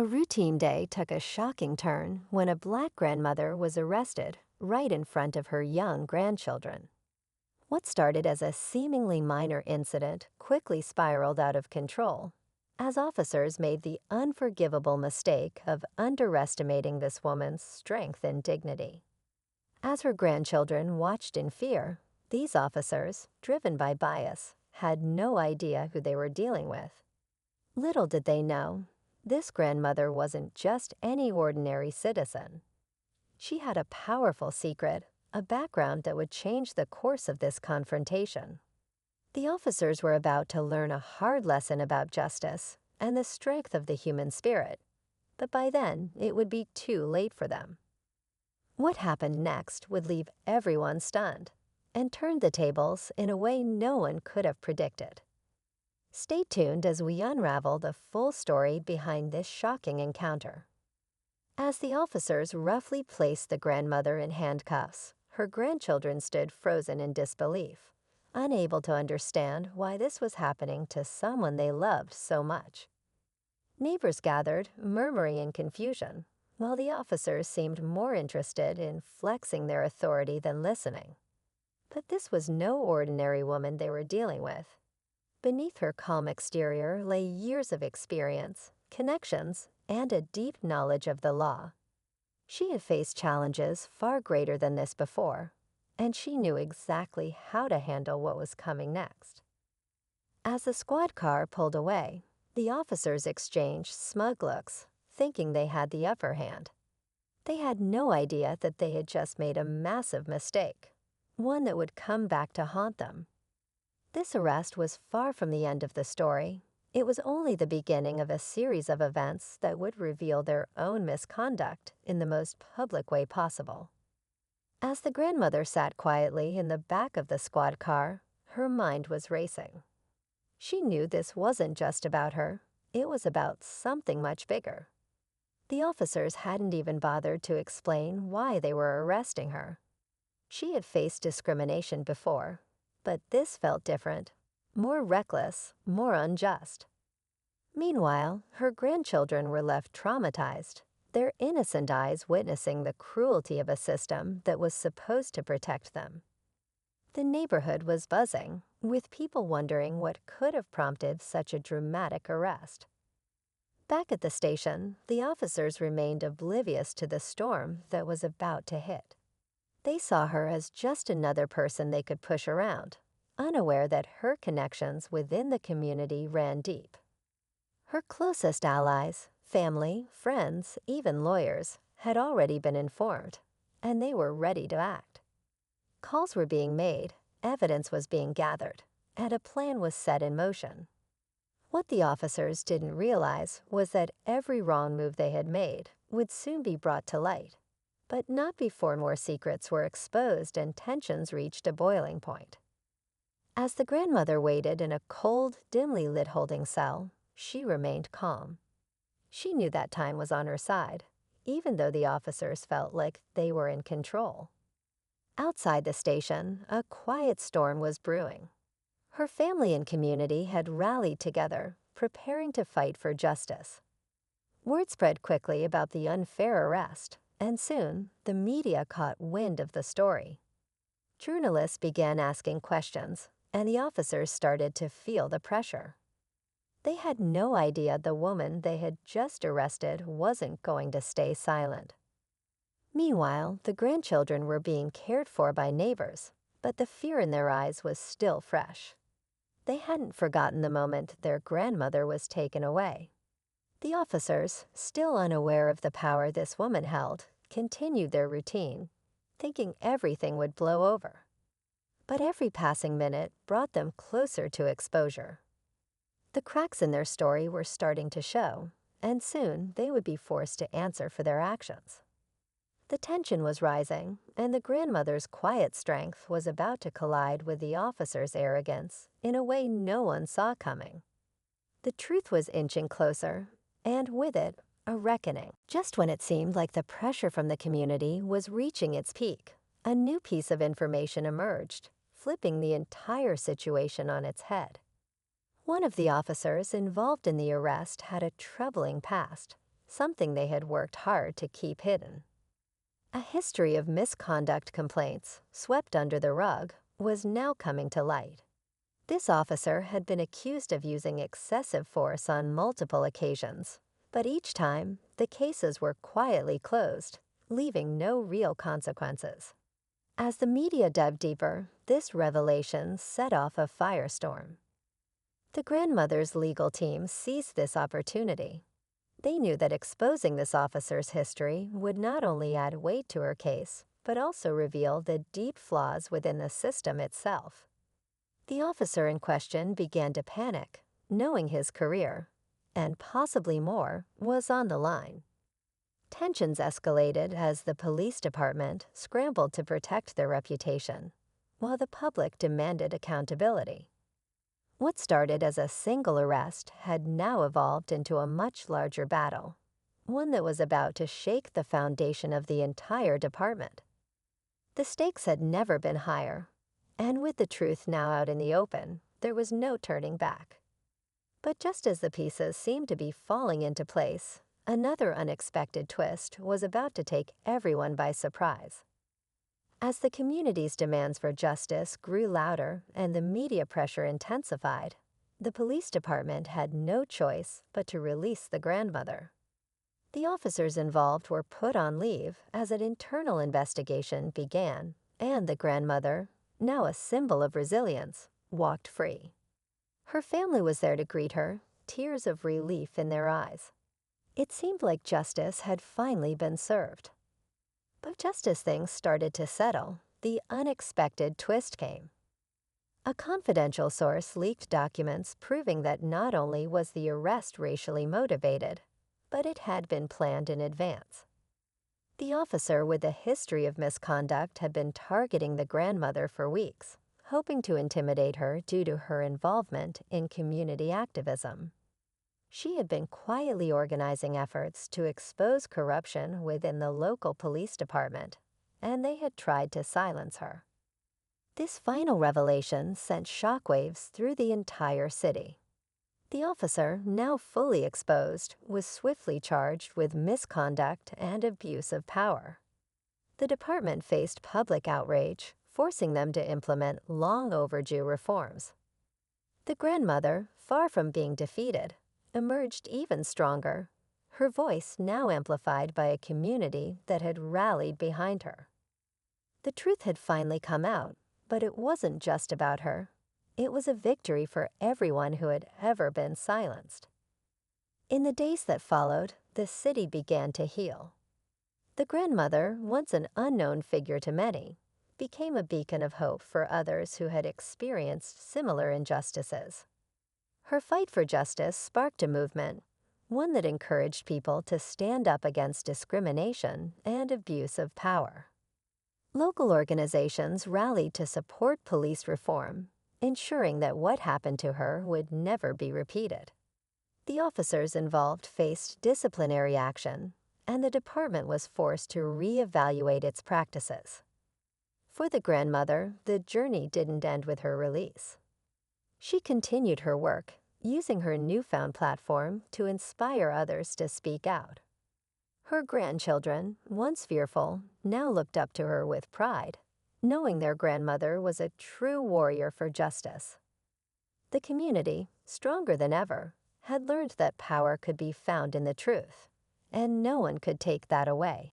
A routine day took a shocking turn when a black grandmother was arrested right in front of her young grandchildren. What started as a seemingly minor incident quickly spiraled out of control as officers made the unforgivable mistake of underestimating this woman's strength and dignity. As her grandchildren watched in fear, these officers, driven by bias, had no idea who they were dealing with. Little did they know, this grandmother wasn't just any ordinary citizen. She had a powerful secret, a background that would change the course of this confrontation. The officers were about to learn a hard lesson about justice and the strength of the human spirit, but by then it would be too late for them. What happened next would leave everyone stunned and turn the tables in a way no one could have predicted. Stay tuned as we unravel the full story behind this shocking encounter. As the officers roughly placed the grandmother in handcuffs, her grandchildren stood frozen in disbelief, unable to understand why this was happening to someone they loved so much. Neighbors gathered, murmuring in confusion, while the officers seemed more interested in flexing their authority than listening. But this was no ordinary woman they were dealing with. Beneath her calm exterior lay years of experience, connections, and a deep knowledge of the law. She had faced challenges far greater than this before, and she knew exactly how to handle what was coming next. As the squad car pulled away, the officers exchanged smug looks, thinking they had the upper hand. They had no idea that they had just made a massive mistake, one that would come back to haunt them. This arrest was far from the end of the story. It was only the beginning of a series of events that would reveal their own misconduct in the most public way possible. As the grandmother sat quietly in the back of the squad car, her mind was racing. She knew this wasn't just about her. It was about something much bigger. The officers hadn't even bothered to explain why they were arresting her. She had faced discrimination before, but this felt different, more reckless, more unjust. Meanwhile, her grandchildren were left traumatized, their innocent eyes witnessing the cruelty of a system that was supposed to protect them. The neighborhood was buzzing, with people wondering what could have prompted such a dramatic arrest. Back at the station, the officers remained oblivious to the storm that was about to hit. They saw her as just another person they could push around, unaware that her connections within the community ran deep. Her closest allies, family, friends, even lawyers, had already been informed, and they were ready to act. Calls were being made, evidence was being gathered, and a plan was set in motion. What the officers didn't realize was that every wrong move they had made would soon be brought to light, but not before more secrets were exposed and tensions reached a boiling point. As the grandmother waited in a cold, dimly lit holding cell, she remained calm. She knew that time was on her side, even though the officers felt like they were in control. Outside the station, a quiet storm was brewing. Her family and community had rallied together, preparing to fight for justice. Word spread quickly about the unfair arrest, and soon the media caught wind of the story. Journalists began asking questions, and the officers started to feel the pressure. They had no idea the woman they had just arrested wasn't going to stay silent. Meanwhile, the grandchildren were being cared for by neighbors, but the fear in their eyes was still fresh. They hadn't forgotten the moment their grandmother was taken away. The officers, still unaware of the power this woman held, continued their routine, thinking everything would blow over. But every passing minute brought them closer to exposure. The cracks in their story were starting to show, and soon they would be forced to answer for their actions. The tension was rising, and the grandmother's quiet strength was about to collide with the officer's arrogance in a way no one saw coming. The truth was inching closer, and with it, a reckoning. Just when it seemed like the pressure from the community was reaching its peak, a new piece of information emerged, flipping the entire situation on its head. One of the officers involved in the arrest had a troubling past, something they had worked hard to keep hidden. A history of misconduct complaints, swept under the rug, was now coming to light. This officer had been accused of using excessive force on multiple occasions, but each time, the cases were quietly closed, leaving no real consequences. As the media dug deeper, this revelation set off a firestorm. The grandmother's legal team seized this opportunity. They knew that exposing this officer's history would not only add weight to her case, but also reveal the deep flaws within the system itself. The officer in question began to panic, knowing his career, and possibly more, was on the line. Tensions escalated as the police department scrambled to protect their reputation, while the public demanded accountability. What started as a single arrest had now evolved into a much larger battle, one that was about to shake the foundation of the entire department. The stakes had never been higher, and with the truth now out in the open, there was no turning back. But just as the pieces seemed to be falling into place, another unexpected twist was about to take everyone by surprise. As the community's demands for justice grew louder and the media pressure intensified, the police department had no choice but to release the grandmother. The officers involved were put on leave as an internal investigation began, and the grandmother, now a symbol of resilience, walked free. Her family was there to greet her, tears of relief in their eyes. It seemed like justice had finally been served. But just as things started to settle, the unexpected twist came. A confidential source leaked documents proving that not only was the arrest racially motivated, but it had been planned in advance. The officer with a history of misconduct had been targeting the grandmother for weeks, hoping to intimidate her due to her involvement in community activism. She had been quietly organizing efforts to expose corruption within the local police department, and they had tried to silence her. This final revelation sent shockwaves through the entire city. The officer, now fully exposed, was swiftly charged with misconduct and abuse of power. The department faced public outrage, forcing them to implement long overdue reforms. The grandmother, far from being defeated, emerged even stronger, her voice now amplified by a community that had rallied behind her. The truth had finally come out, but it wasn't just about her. It was a victory for everyone who had ever been silenced. In the days that followed, the city began to heal. The grandmother, once an unknown figure to many, became a beacon of hope for others who had experienced similar injustices. Her fight for justice sparked a movement, one that encouraged people to stand up against discrimination and abuse of power. Local organizations rallied to support police reform, ensuring that what happened to her would never be repeated. The officers involved faced disciplinary action, and the department was forced to reevaluate its practices. For the grandmother, the journey didn't end with her release. She continued her work, using her newfound platform to inspire others to speak out. Her grandchildren, once fearful, now looked up to her with pride, knowing their grandmother was a true warrior for justice. The community, stronger than ever, had learned that power could be found in the truth, and no one could take that away.